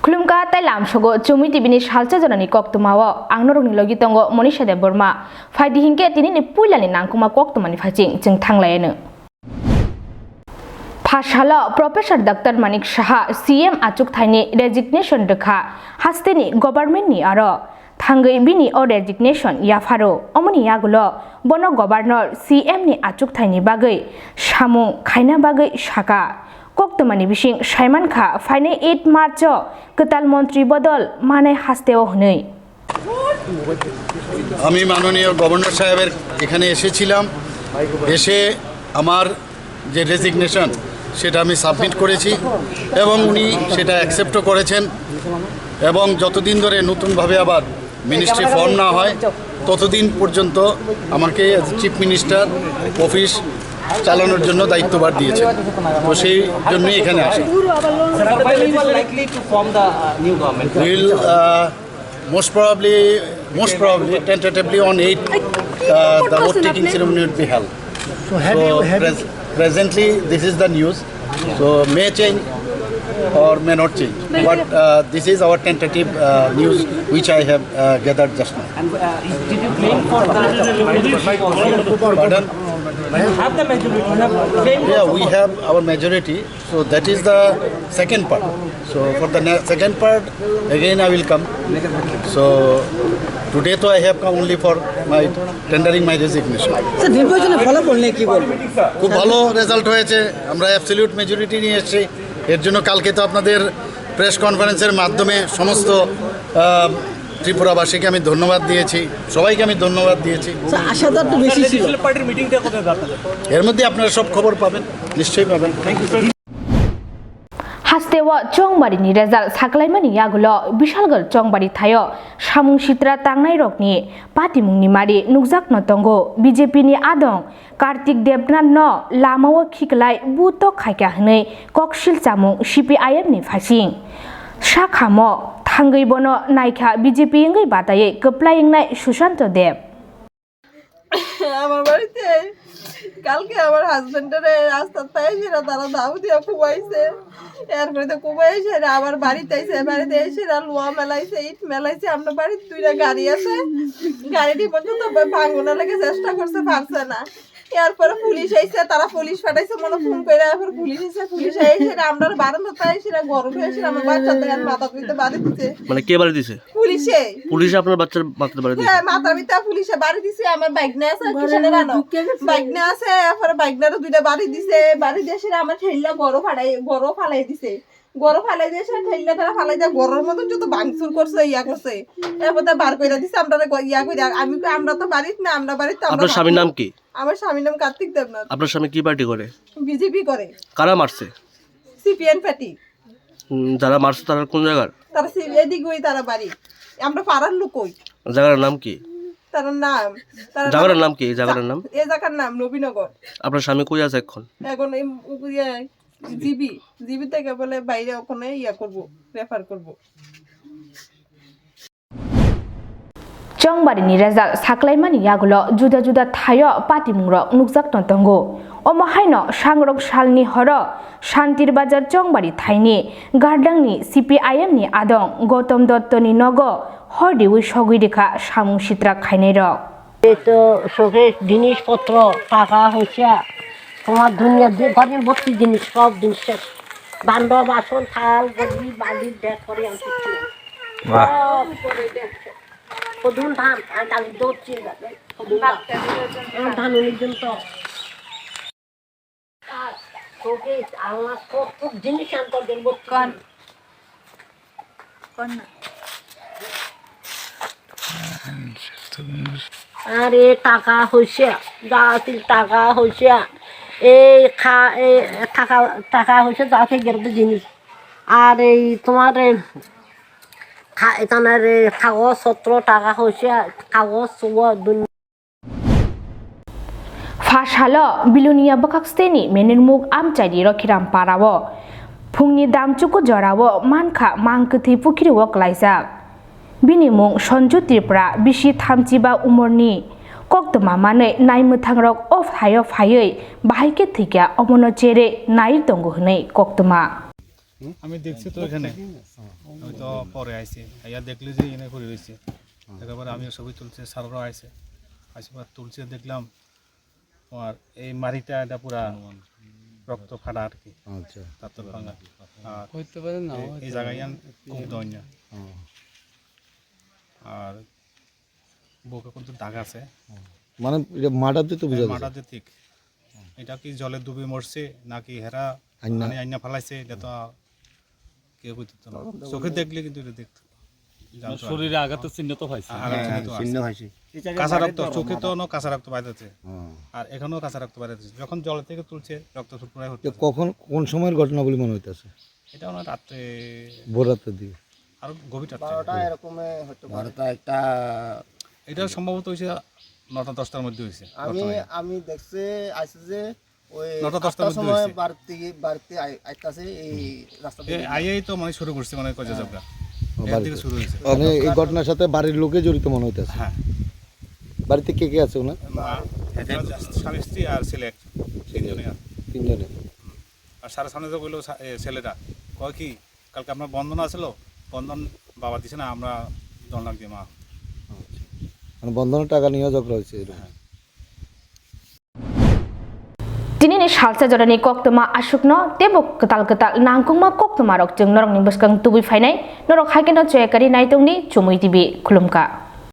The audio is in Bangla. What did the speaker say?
खुलुमका ताइलाम सगो चुमुई टिभिनि सालसा जनानि कक्तुमाव आंनरंनि लगी तंगो मनीषा देबबर्मा फाइदि हिंके तिनि पुइलानि नांकुमा कक्तुमानि फाइचिं जों थांलायनो फासाल professor doctor Manik Saha CM आचुक थाइनि रेजिगनेशन देखा हास्तेनि गवर्नमेंटनि आरो थांगै बिनि अ रेजिगनेशन याफारो अमनि यागुलो बनो गवर्नर सीएम नि आचुक थाइनि बागै सामु खायना बागै साका कक्तुमानि बिसिं साइमान खा फाइने 8 मार्च कताल मंत्री बदल माने हास्तेओ हनै আমি মাননীয় গভর্নর সাহেবের এখানে এসেছিলাম এসে আমার যে রেজিগনেশন সেটা আমি সাবমিট করেছি এবং উনি সেটা অ্যাকসেপ্টও করেছেন এবং যতদিন ধরে নতুনভাবে আবার মিনিস্ট্রি ফর্ম না হয় ততদিন পর্যন্ত আমাকে চিফ মিনিস্টার অফিস চালানোর জন্য দায়িত্বভার দিয়েছে তো সেই জন্যই এখানে আসি will most probably tentatively on 8 the vote taking ceremony will be held. Presently this is the news, so may change or may not change, but this is our tentative news which I have gathered just now. And did you claim for the Pardon? You have the majority. You have claimed Yeah, we have our majority, so that is the second part. So for the second part again I will come. So today to I have come only for my tendering my resignation. Sir নির্বাচনে ফলাফল নিয়ে কি বলবেন? খুব ভালো রেজাল্ট হয়েছে, আমরা অ্যাবসলিউট মেজরিটি নিয়ে এসেছি। এর জন্য কালকে তো আপনাদের প্রেস কনফারেন্সের মাধ্যমে সমস্ত ত্রিপুরাবাসীকে আমি ধন্যবাদ দিয়েছি, সবাইকে আমি ধন্যবাদ দিয়েছি। আশাটা একটু বেশি ছিল। পার্টির মিটিংটা কোথায় আপনাদের? এর মধ্যে আপনারা সব খবর পাবেন, নিশ্চয়ই পাবেন। हास्तेवा चंगबारिनि रेजाल्ट साकलायमानि यागुलो बिशालगल चंगबारि थायो सामुं सित्रा तांनाय रकनि पाटिमुंनि मारि नुकजाकनो तंगो बीजेपी नि आदं कार्तिक देबनाथ न लामाव खिकलाय बुतो खायका हनै ककसिल चामुं सीपीआईएम नि फासिं साखामो थांगै बनो नायखा बीजेपी इंगै बादायै कप्लायिंनाय सुशांत देब আমার বাড়িতে কালকে আমার হাজবেন্ডের রাস্তা পাইছে না, তারা দাও দিয়ে কুবাইছে, এরপরে তো কুবাইছে না আমার বাড়িতে এসে এসে লোয়া মেলাইছে, ইট মেলাইছে। আমরা বাড়িতে 2টা গাড়ি আছে, গাড়িটি পর্যন্ত ভাঙানোর লেগে চেষ্টা করছে, পারছে না। এরপরে পুলিশ আইছে, তারা পুলিশ পাঠাইছে মনে ফোন করে, এরপরে পুলিশ আইছে আমরা বারান্দাতে আইছি না, গরম হয়েছে আমার বাচ্চা দেখেন মাথা পিতে বাড়ি দিছে। মানে কে বাড়ি দিছে? পুলিশে আপনার বাচ্চার মাথাতে বাড়ি দিছে? হ্যাঁ, মাথা পিতা পুলিশে বাড়ি দিছে। আমার বাইকনা আছে, কিষানের আনো বাইকনা আছে, এরপরে বাইকনারও 2টা বাড়ি দিছে। বাড়ি দিয়ে আমার ঠেললা গরো ফালাই দিছে। গরো ফালাই দিয়ে ঠেললা তারা ফালাই দেয়, গরুর মতন যত ভাঙচুর করছে ইয়া করছে, এরপর বার করে দিছে। আমরা ইয়া করে আমরা তো বাড়িতে না, আমরা বাড়িতে। আপনার স্বামীর নাম কি? আমার স্বামীর নাম কার্তিক দেবনাথ। আপনার স্বামী কি পার্টি করে? বিজেপি করে। কারা মারছে? CPN party. যারা মারছে তারা কোন জায়গার? তারা এদিক ওই তারা বাড়ি, আমরা পাড়ার লোক। ওই জায়গার নাম কি? জায়গার নাম কি? এই জায়গার নাম? এই জায়গার নাম নবীনগর। আপনার স্বামী কই আছে এখন? এখন জিবি থেকে বলে বাইরে ওখানে ইয়া করব, রেফার করব। चंगबारिनि रेजाल्ट साकलायमानि यागुलो जुदा जुदा थायो पाटिमुंग्रो नुकजाकनो तंगो अमहायनो सांग्रक सालनि हर शान्तिर बाजार चंगबारि थाइनि गारदांनि सीपीआईएम नि आदं गौतम दत्तनि नगो हरदिउइ सगैदेखा सामुं सित्रा खायनाय रक तो शोके जिनिसपत्र टाका हइसा তোমার দুনিয়া যে ঘরের ভর্তি জিনিস, সব জিনিস শেষ। বান্ড বাসন থাল গদি বালি দেখ করে আমি কিছু কদুন ধান আর কাল দৌড়ছি ধান পর্যন্ত শোকে আল্লাহ সব জিনিস আনতে কন আরে টাকা হইছে, যা টাকা হইছে, এই টাকা হয়েছে যা থেকে জিনিস। আর এই তোমার এখানে কাগজ পত্র টাকা হয়েছে, কাগজ फासालो बिलुनिया बकाक्स्तेनि मेनिरमुग आमचाइदि रखिराम पारावो फुंनि दामचुको जरावो मानखा मांकथि पुखिरिवो क्लाइजाक बिनिमुं सन्जु त्रिपुरा बिसि 35 उमरनि कक्तमा माने नायमोथांरक अफ हायो फायै बाहायके थैका अमनो चेरे नाय दंगो हनै कक्तमा আমি দেখছি তো এখানে আমি তো পরে আইছি আইয়া দেখলি যে এনে করে রয়েছে একেবারে আমিও ছবি তুলছে সাররা আইছে আসিবার তুলছে দেখলাম তোমার এই মারিটা এটা পুরা রক্ত ফাটা আর কি আচ্ছা তার তো ভাঙা আর হইতে পারে না এই জায়গায় খুব দইনা আর বুকে কিন্তু দাগ আছে মানে এটা মাটাতে তো বুঝা যাচ্ছে মাটাতে ঠিক এটা কি জলে ডুবে মরছে নাকি হেরা আইনা। মানে আইনা ফালাইছে এটা তো কেউ বুঝতো না চোখে দেখলে কিন্তু এটা দেখতো শরীরে আঘাত চিহ্ন তো হয়েছে চিহ্ন হয়েছে কাঁচা রক্ত চোখে তো কাঁচা রক্ত বাইরেছে আর এখানেও কাঁচা রক্ত বাইরেছে যখন জল থেকে তুলছে রক্ত ফুটফুটাই হচ্ছে কখন কোন সময়ের ঘটনা বলে মনে হইতেছে এটা ওনার রাত্রে ভোর রাতের দিকে আর গভীর রাত্রে এটা সম্ভবত হয়েছে 9টা 10টার মধ্যে হয়েছে আমি দেখছি আসছে যে ওই 9টা 10টার মধ্যে সময় হয়েছে বাড়তে আইতাছে এই রাস্তা আইয়াই তো মানে শুরু করছে মানে কজা যাবগা এর দিকে শুরু হয়েছে মানে এই ঘটনার সাথে বাড়ির লোকে জড়িত মনে হইতেছে হ্যাঁ বাড়িতে কে কে আছে ওনার স্বামী স্ত্রী আর ছেলে তিনজনে আর তিনজনে আর সারা সামনে তো বললো ছেলেটা কয় কি কালকে আপনার বন্ধন আসলো বন্ধন বাবা দিছে না আমরা 10 লাখ দিয়ে মা মানে বন্ধনের টাকা নিয়ে ঝগড়া হয়েছে এরকম Tinini Salsa Jorani Koktwma asukno tebok ketal-ketal nangkungma Koktwma rok jeung norok ni beskang tubuh fainai norok haikeno cuekari naitungni Chumui TV Kulumka.